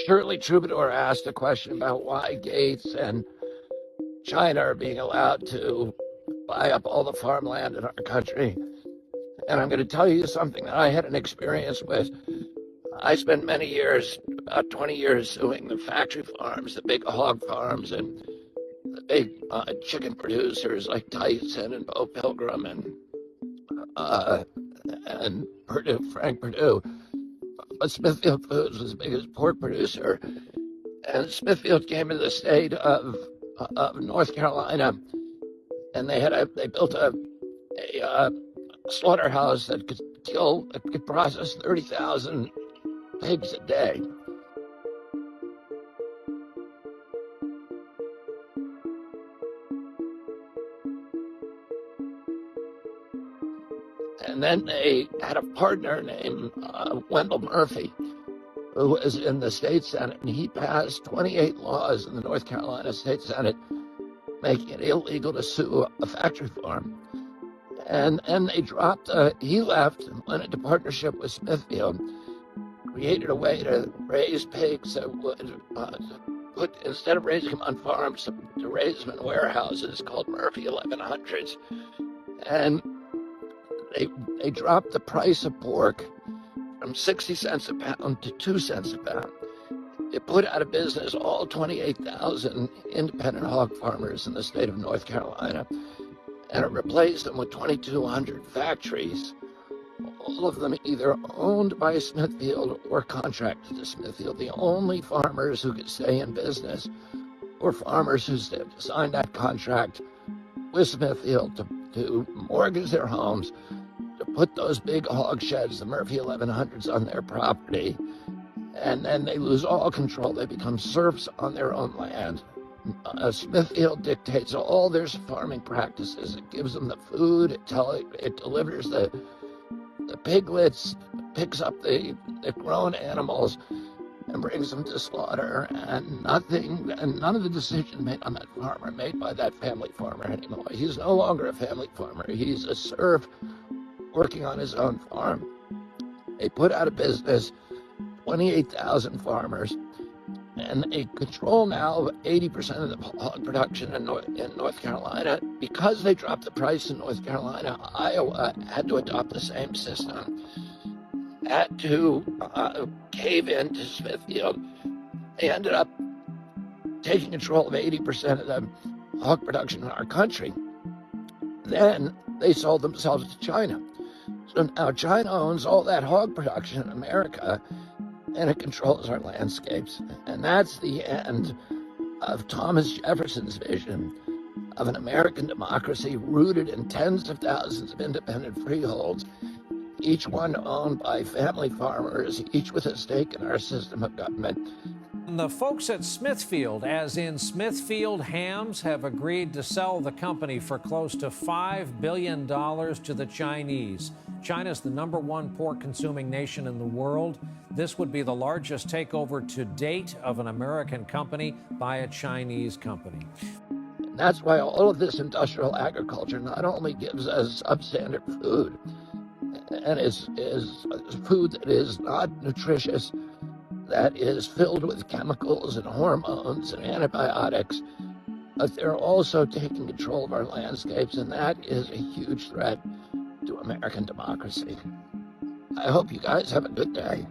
Shirley Troubadour asked a question about why Gates and China are being allowed to buy up all the farmland in our country. And I'm going to tell you something that I had an experience with. I spent many years, about 20 years, suing the factory farms, the big hog farms, and the big chicken producers like Tyson and Bo Pilgrim and Purdue, Frank Purdue. But Smithfield Foods was the biggest pork producer. And Smithfield came to the state of North Carolina, and they built a slaughterhouse that could process 30,000 pigs a day. And then they had a partner named Wendell Murphy, who was in the state Senate, and he passed 28 laws in the North Carolina State Senate making it illegal to sue a factory farm. And they dropped, he left and went into partnership with Smithfield, created a way to raise pigs that would instead of raising them on farms, to raise them in warehouses called Murphy 1100s. And they dropped the price of pork from 60 cents a pound to 2 cents a pound. It put out of business all 28,000 independent hog farmers in the state of North Carolina, and it replaced them with 2,200 factories, all of them either owned by Smithfield or contracted to Smithfield. The only farmers who could stay in business were farmers who signed that contract with Smithfield to mortgage their homes, to put those big hog sheds, the Murphy 1100s, on their property, and then they lose all control. They become serfs on their own land. Smithfield dictates all their farming practices. It gives them the food, it delivers the piglets, picks up the grown animals and brings them to slaughter, and none of the decisions made on that farm are made by that family farmer anymore. He's no longer a family farmer. He's a serf working on his own farm. They put out of business 28,000 farmers, and they control now 80% of the hog production in North Carolina. Because they dropped the price in North Carolina, Iowa had to adopt the same system, had to cave in to Smithfield. They ended up taking control of 80% of the hog production in our country. Then they sold themselves to China. So now China owns all that hog production in America, and it controls our landscapes. And that's the end of Thomas Jefferson's vision of an American democracy rooted in tens of thousands of independent freeholds, each one owned by family farmers, each with a stake in our system of government. The folks at Smithfield, as in Smithfield Hams, have agreed to sell the company for close to $5 billion to the Chinese. China is the #1 pork-consuming nation in the world. This would be the largest takeover to date of an American company by a Chinese company. That's why all of this industrial agriculture not only gives us substandard food, and is food that is not nutritious, that is filled with chemicals and hormones and antibiotics, but they're also taking control of our landscapes, and that is a huge threat to American democracy. I hope you guys have a good day.